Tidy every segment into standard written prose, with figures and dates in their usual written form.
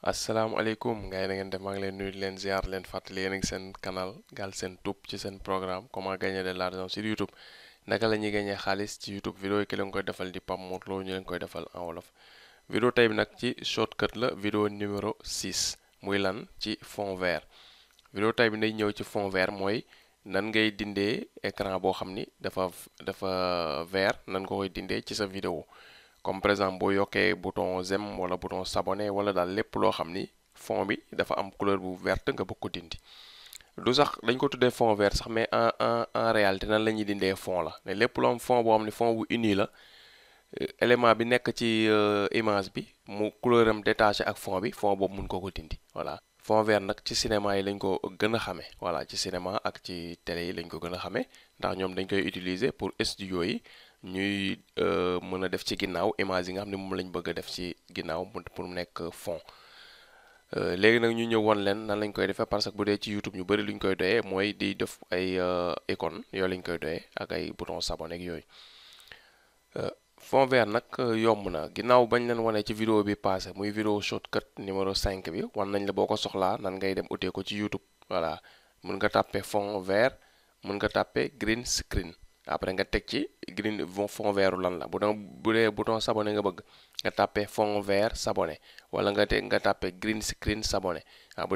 asalaamaaleykum gars yi na ngeen def maa ngi leen nuyu di leen ziar leen fàttali yéen a ngi seen canal Galsen Tube ci seen programme comment gagner de l'argent sur YouTube naka la ñuy gagner xaalis ci YouTube vidéo yi ki leen koy defal di Pape Mor Lo ñu leen koy defal en wolof. Vidéo tey bi nag ci shortcut la vidéo numéro 6 muy lan ci fond vert. Vidéo tey bi day ñëw ci fond vert mooy nan ngay dindee écran boo xam ni dafa vert nan nga koy dindee ci sa vidéo. Comme par exemple boo yokkee bouton j'aime wala bouton s'abonner wala daal lépp loo xam ni fond bi dafa am couleur bu verte nga bëgg ko dindi du sax dañ ko tuddee fond vert sax mais en réalité nan la ñuy dindee fond la mais lépp loo am fond boo xam ni fond bu uni la élément bi nekk ci image bi mu couleur am détaché ak fond bi fond boobu mun ko dindi voilà. Fond vert nag ci cinéma yi lañ ko gën a xamee voilà ci cinéma ak ci télé yi lañ ko gën a xamee ndax ñoom dañ koy utiliser pour studio yi ñuy mën a def ci ginnaaw image yi nga xam ne moom lañ bëgg a def ci ginnaaw pour mu nekk fond. léegi nag ñu ñëw won leen nan lañ koy defee parce que bu dee ci YouTube ñu bëri luñ koy doyee mooy di def ay icône yooyu lañ koy doyee ak ay bouton s'abonner ak yooyu. Fond vert nag yomb na ginnaaw bañ leen wane ci vidéo bi passé muy vidéo shortcut numéro 5 bi wan nañ la boo ko soxlaa nan ngay dem utee ko ci YouTube voilà mën nga tàppe fond vert mën nga tàppe green screen après nga teg ci green fond vert lan la bu dee bouton s'abonner nga bëgg nga tàppe fond vert s'abonner wala nga tàppe green screen s'abonner bu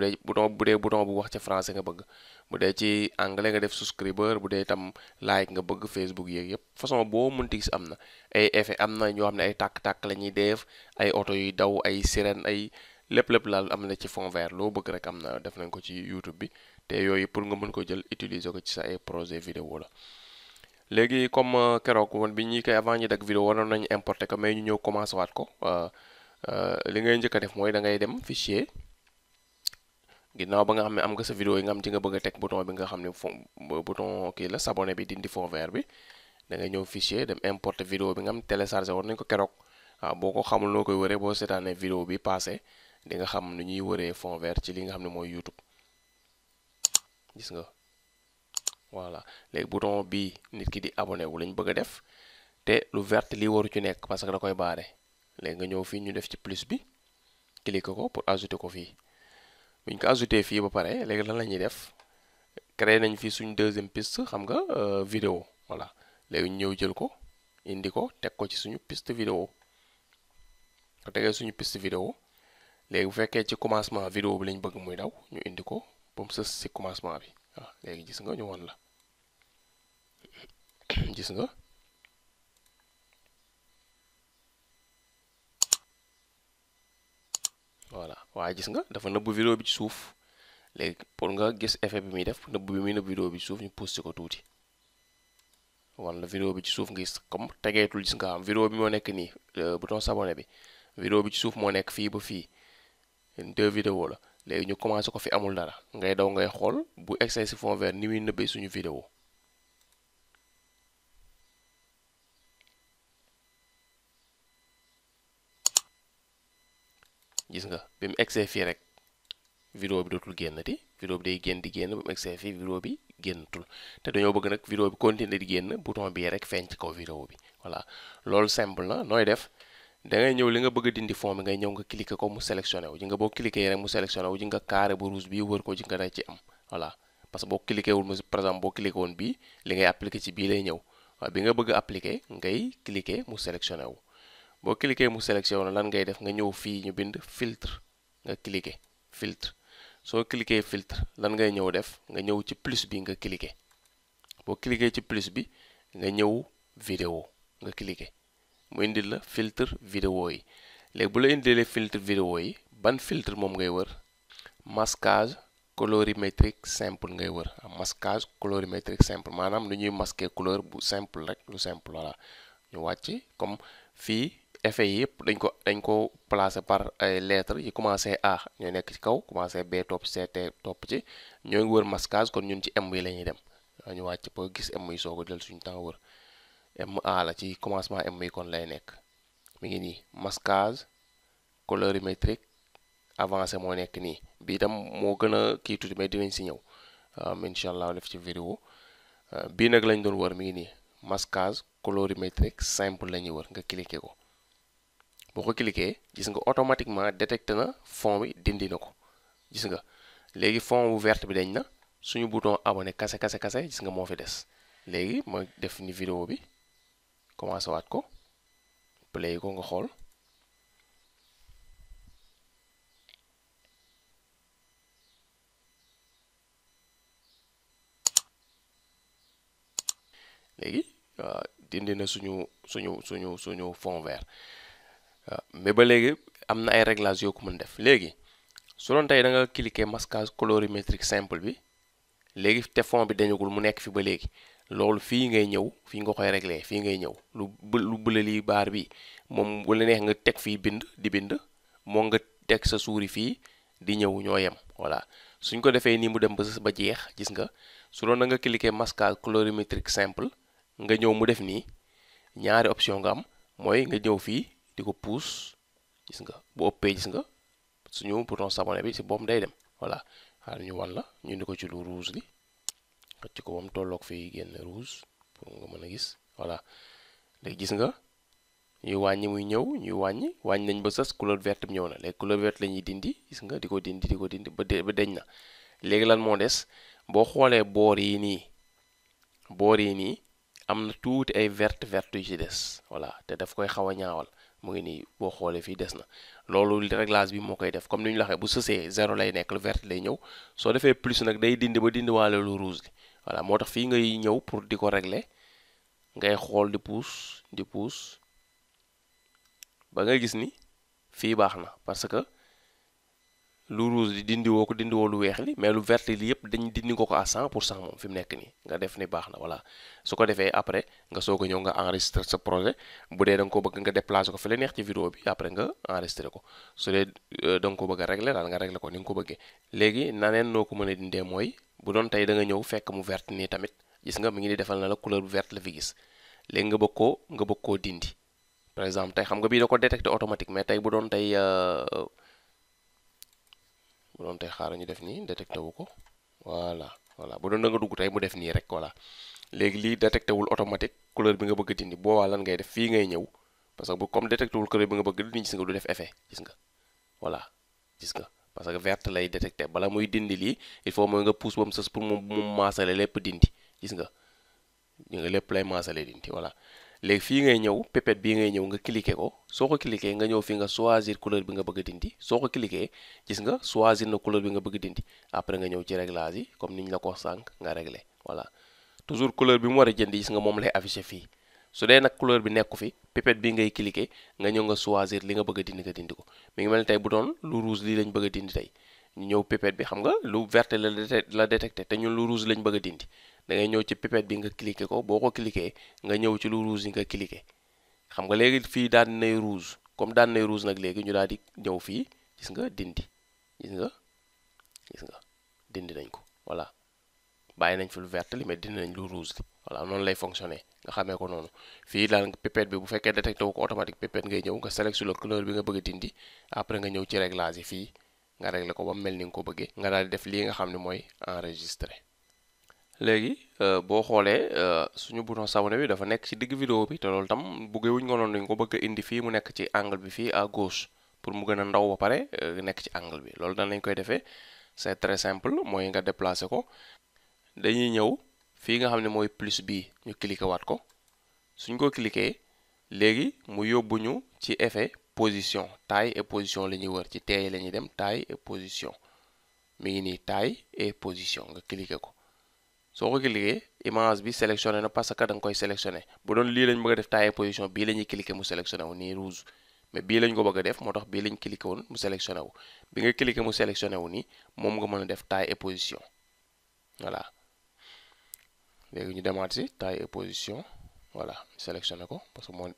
dee bouton bu wax ci français nga bëgg bu dee ci anglais nga def subscriber bu dee itam like nga bëgg Facebook yeeg yëpp façon boo mënti gis am na ay effet am na ñoo xam ne ay tàkk-tàkk la ñuy def ay oto yuy daw ay sirène ay lépp laal am na ci fond vert loo bëgg rek am na def nañ ko ci YouTube bi te yooyu pour nga mën ko jël utiliser ko ci sa ay projet vidéo la. léegi comme keroog woon bi ñuy koy avant ñu dagg vidéo waroon nañu importer ko mais ñu ñëw commencé waat ko li ngay njëkk a def mooy da ngay dem fichier ginnaaw ba nga xam ne am nga sa vidéo yi nga xam ci nga bëgg a teg bouton bi nga xam ne bouton kii la s'abonner bi dindi fond vert bi da ngay ñëw fichier dem importer vidéo bi nga xam téléchargé woon nañu ko keroog boo ko xamul noo koy wëree boo seetaanee vidéo bi passé di nga xam nu ñuy wëree fond vert ci li nga xam ne mooy YouTube gis nga. voilà léegi bouton bii nit ki di abonné wu lañ bëgg a def te lu vert lii waru ci nekk parce que da koy baare léegi nga ñëw fii ñu def ci plus bi cliquer ko pour ajouter ko fii bu ñu ko ajouter fii ba pare léegi lan la ñuy def créer nañ fii suñ deuxième piste xam nga vidéo voilà léegi ñu ñëw jël ko indi ko teg ko ci suñu piste vidéo ko tegee suñu piste vidéo léegi bu fekkee ci commencement vidéo bi lañ bëgg muy daw ñu indi ko ba mu sës ci commencement bi waaw léegi gis nga ñu won la gis nga voilà waaye gis nga dafa nëbb vidéo bi ci suuf léegi pour nga gis effet bi muy def nëbb bi muy nëbb vidéo bi ci suuf ñu pousse ko tuuti wan la vidéo bi ci suuf nga gis comme tegeetul gis nga am vidéo bi moo nekk nii bouton s'abonner bi vidéo bi ci suuf moo nekk fii ba fii 2 vidéo la léegi ñu commencé ko fi amul dara ngay daw ngay xool bu excès ci fond vert ni muy nëbbee suñu vidéo gis nga bi mu egsee fii rek vidéo bi dootul génnati vidéo bi day génn di génn ba mu egsee fii vidéo bi génnatul te dañoo bëgg nag vidéo bi continuer di génn bouton bii rek feeñ ci kaw vidéo bi voilà loolu simple na nooy def da ngay ñëw li nga bëgg a dindi fond bi ngay ñëw nga cliquer ko mu sélectionné wu ji nga boo cliquer rek mu sélectionné wu ji nga carré bu rouge bi wër ko ji nga day ci am voilà parce que boo cliquer wul par exemple boo cliquer woon bii li ngay appliquer ci bii lay ñëw waaw bi nga bëgg a appliquer ngay cliquer mu sélectionné wu boo cliquer mu sélectionné lan ngay def nga ñëw fii ñu bind filtre nga cliquer filtre soo cliquer filtre lan ngay ñëw def nga ñëw ci plus bi nga cliquer boo cliquer ci plus bi nga ñëw vidéo nga cliquer mu indil la filtre vidéo yi léegi bu la indilee filtre vidéo yi ban filtre moom ngay wër masquage colorimétrique simple ngay wër masquage colorimétrique simple maanaam lu ñuy masquer couleur bu simple rek lu simple voilà ñu wàcc comme fii effet yi yëpp dañ ko placer par ay lettres yi commencé A ñooy nekk ci kaw commencé B topp C T topp ci ñoo ngi wër masquage kon ñun ci M yi la ñuy dem ñu wàcc ba gis M yi soo ko jël suñu temps wër MA la ci commencement M yi kon lay nekk mi ngi nii masquage colorimétrique avancé moo nekk nii bii tam moo gën a kii tuuti mais dinañ si ñëw incha allah def ci vidéo bii nag lañ doon wër mi ngi nii masquage colorimétrique simple la ñuy wër nga cliquer ko boo ko cliquer gis nga automatiquement détecté na fond bi dindi na ko gis nga léegi fond bu verte bi dañ na suñu bouton abonné kase gis nga moo fi des léegi ma def ni vidéo bi commencé waat ko play ko nga xool léegi dindi na suñu fond vert mais ba léegi am na ay réglages yoo ko mën def léegi su doon tey da nga cliquer masquage colorimétrique simple bi léegi te fond bi dañagul mu nekk fi ba léegi loolu fii ngay ñëw fii nga koy régler fii ngay ñëw lu bële lii baar bi moom bu la neex nga teg fii di bind moo nga teg sa souris fii di ñëw ñoo yem voilà suñ ko defee nii mu dem ba jeex gis nga su doon da nga cliquer masquage colorimétrique simple nga ñëw mu def nii ñaari option nga am mooy nga ñëw fii di ko pousse gis nga bu ëppee gis nga suñu bouton s'abonner bi si boobu day dem voilà xaar ñu wan la ñu indi ko ci lu rouge li xëcc ko ba mu tolloog fii génn rouge pour nga mën a gis voilà léegi gis nga ñuy wàññi muy ñëw ñuy wàññi nañ ba sës couleur verte bi ñëw na léegi couleur verte la ñuy dindi gis nga di ko dindi ba deñ na léegi lan moo des boo xoolee boor yi nii am na tuuti ay verte yu ci des voilà te daf koy xaw a ñaawal mu ngi nii boo xoolee fii des na loolu réglage bi moo koy def comme ni ñu la waxee bu sësee 0 lay nekk lu verte lay ñëw soo defee plus nag day dindi ba dindi waale lu rouge li voilà moo tax fii ngay ñëw pour di ko régler ngay xool di pousse ba nga gis ni fii baax na parce que lu rouge li dindiwoo lu weex li mais lu verte li yëpp dañ dindi ko à 100% moom fi mu nekk nii nga def ni baax na voilà su ko defee après nga soog a ñëw nga enregistré sa projet bu dee da nga ko bëgg nga déplacé ko fi la neex ci vidéo bi après nga enregistré ko su dee da nga ko bëgg a régler daal nga régler ko ni nga ko bëggee léegi naneen noo ko mën a dindee mooy bu doon tey da nga ñëw fekk mu verte nii tamit gis nga mi ngi di defal na la couleur bu verte la fi gis léegi nga bëgg koo dindi par exemple tey xam nga bii da ko détecté automatique mais tey bu doon tey xaaral ñu def nii détecté wu ko voilà bu doon da nga dugg tey mu def nii rek voilà léegi lii détecté wul automatique couleur bi nga bëgg a dindi boobaa lan ngay def fii ngay ñëw parce que bu comme détecté wul couleur bi nga bëgg dindi gis nga du def effet gis nga voilà gis nga parce que verte lay détecté bala muy dindi lii il faut mooy nga pousse ba mu sës pour mu maasale lépp dindi gis nga lépp lay maasale dindi voilà léegi fii ngay ñëw pépette bii ngay ñëw nga cliquer ko soo ko cliquer nga ñëw fi nga choisir couleur bi nga bëgg a dindi soo ko cliquer gis nga choisir na couleur bi nga bëgg a dindi après nga ñëw ci réglage yi comme ni ñu la ko sànq nga régler voilà toujours couleur bi mu war a jënd gis nga moom lay afficher fii su dee nag couleur bi nekku fi pépette bi ngay cliquer nga ñëw nga choisir li nga bëgg a dindi nga dindi ko mi ngi mel ni tey bu doon lu rouge lii lañ bëgg a dindi tey ñu ñëw pépette bi xam nga lu verte la détecté te ñun lu rouge lañ bëgg a dindi da ngay ñëw ci pipette bi nga cliquer ko boo ko cliquer nga ñëw ci lu rouge yi nga cliquer xam nga léegi fii daan nay rouge comme daan nay rouge nag léegi ñu daal di ñëw fii gis nga dindi gis nga dindi nañ ko voilà bàyyi nañ fi lu vert li mais dindi nañ lu rouge li voilà noonu lay fonctionner nga xamee ko noonu fii daal pipette bi bu fekkee détecté wu ko automatique pipette ngay ñëw nga sélectionné couleur bi nga bëgg a dindi après nga ñëw ci réglage yi fii nga réglé ko ba mu mel ni nga ko bëggee nga daal di def lii nga xam ne mooy enregistré léegi boo xoolee suñu bouton s'abonner bi dafa nekk ci digg vidéo bi te loolu tam buggee wuñ ko noonu dañ ko bëgg a indi fii mu nekk ci angle bi fii à gauche pour mu gën a ndaw ba pare nekk ci angle bi loolu dan lañ koy defee c'est très simple mooy nga déplacer ko dañuy ñëw fii nga xam ne mooy plus bii ñu cliquer waat ko suñ ko cliquer léegi mu yóbbu ñu ci effet position taille et position la ñuy wër ci teey la ñuy dem taille et position mi ngi nii taille et position nga cliquer ko soo ko cliquer image bi sélectionné na parce que da nga koy sélectionné bu doon lii lañ bëgg a def taille et position bii la ñuy cliquer mu sélectionné wu nii rouge mais bii lañ ko bëgg a def moo tax bii lañ cliquer woon mu sélectionné wu bi nga cliquer mu sélectionné wu nii moom nga mën a def taille et position voilà léegi ñu demaat si taille et position voilà sélectionné ko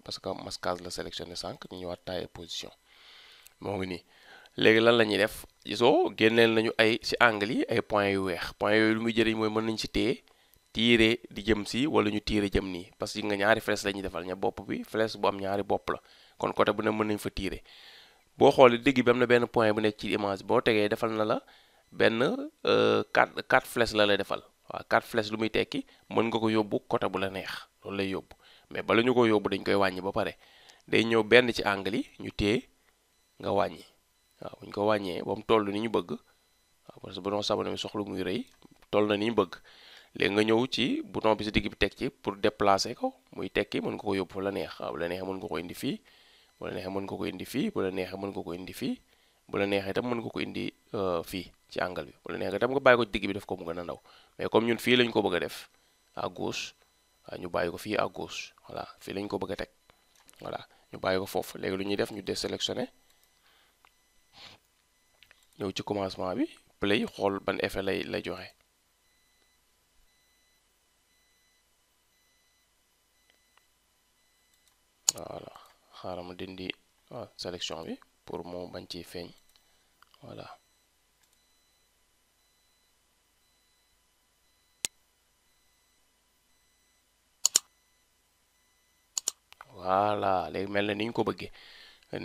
parce que masquage la sélectionné sànq ñu ñëwaat taille et position moo ngi nii léegi lan la ñuy def gisoo génneel nañu ay ci angle yi ay points yu weex points yooyu lu muy jëriñ mooy mën nañ ci téye tiire di jëm si wala ñu tiire jëm nii parce que nga ñaari flèche la ñuy defal ña bopp bi flèche bu am ñaari bopp la kon côté bu ne mën nañ fa tiire boo xoolee digg bi am na benn point bu nekk ci image boo tegee defal na la benn 4 flèche la lay defal waaw 4 flèche lu muy tekki mën nga ko yóbbu côté bu la neex loolu lay yóbbu mais bala ñu ko yóbbu dañ koy wàññi ba pare day ñëw benn ci angle yi ñu téye nga wàññi waaw bu ñu ko wàññee ba mu toll ni ñu bëgg waaw parce que bouton s'abonner bi soxla muy rëy toll na ni ñu bëgg léegi nga ñëw ci bouton bi si digg bi teg ci pour déplacer ko muy tekki mën nga ko yóbbu fa la neex waaw bu la neexee mën nga ko indi fii bu la neexee mën nga ko indi fii bu la neexee mën nga ko indi fii bu la neexee itam mën nga ko indi fii ci angle bi bu la neexee itam nga bàyyi ko ci digg bi def ko mu gën a ndaw mais comme ñun fii lañ ko bëgg a def à gauche waaw ñu bàyyi ko fii à gauche voilà fii lañ ko bëgg a teg voilà ñu bàyyi ko foofu léegi lu ñuy def ñu désélectionné ñëw ci commencement bi play xool ban effet lay joxe voilà xaaral ma dindi sélection bi pour moo bañ ci feeñ voilà léegi mel na ni ñu ko bëggee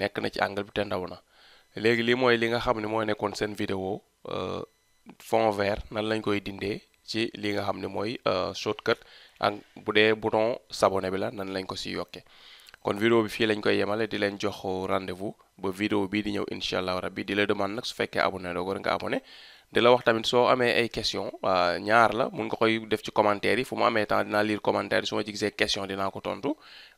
nekk na ci angle bi te ndaw na léegi lii mooy li nga xam ne moo nekkoon seen vidéo fond vert nan lañ koy dindee ci li nga xam ne mooy shortcut ak bu dee bouton s'abonner bi la nan lañ ko si yokkee kon vidéo bi fii lañ koy yemale di leen jox rendez-vous ba vidéo bii di ñëw incha allah rabbi di la demande nag su fekkee abonné doo ko nga abonné di la wax tamit soo amee ay question ñaar la mun nga koy def ci commentaire yi fu mu amee temps dinaa lire commentaire yi su ma ci gisee question dinaa ko tontu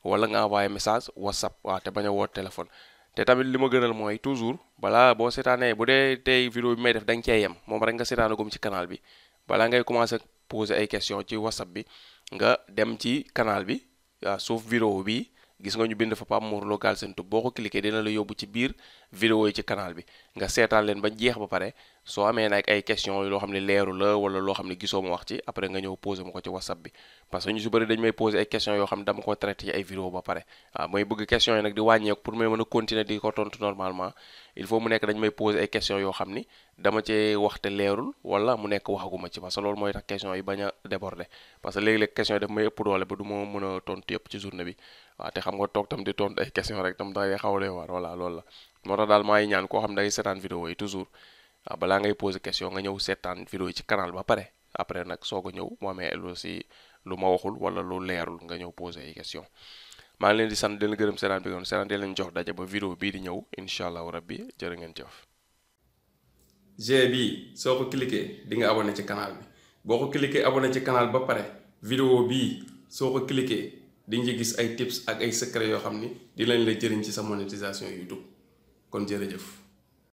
wala nga envoyé message whatsapp waaw te bañ a woo téléphone te tamit li ma gënal mooy toujours balaa boo seetaanee bu dee tey vidéo bi may def da nga cee yem moom rek nga seetaanagum ci canal bi balaa ngay commencer poser ay question ci whatsapp bi nga dem ci canal bi suuf vidéo bi gis nga ñu bind fa Pape Mor Lo Galsen Tube boo ko cliquer dina la yóbbu ci biir vidéo yi ci canal bi nga seetaan leen ba jeex ba pare soo amee nag ay question loo xam ne leeru la wala loo xam ne gisoo ma wax ci après nga ñëw poser ma ko ci whatsapp bi parce que ñu si bëri dañ may poser ay question yoo xam ne dama ko traité ci ay vidéo ba pare waaw mooy bëgg question yi nag di wàññeeku pour may mën a continuer di ko tontu normalement il faut mu nekk dañ may poser ay question yoo xam ni dama cee waxte leerul wala mu nekk waxaguma ci parce que loolu mooy tax question yi bañ a déborder parce que léegi-léeg question yi daf may ëpp doole ba du ma mën a tontu yëpp ci journée bi waaw te xam nga toog tam di tontu ay question rek tam dangay xaw a doy waar voilà loolu la moo tax daal maa ngi ñaan koo xam ne dangay seetaan vidéo yi toujours waaw balaa ngay poser question nga ñëw seetaan vidéo yi ci canal ba pare après nag soog a ñëw mu amee lu si lu ma waxul wala lu leerul nga ñëw poser ay question maa ngi leen di sant di leen gërëm seetaan bi ngoon seetaan di leen jox daje ba vidéo bii di ñëw incha allahu rabbi jërë ngeen jëf. G bii soo ko cliquer di nga abonné ci canal bi boo ko cliquer abonné ci canal ba pare vidéo bii soo ko cliquer di nga gis ay tips ak ay secret yoo xam ni di lañ la jëriñ ci sa monétisation YouTube kon jërëjëf.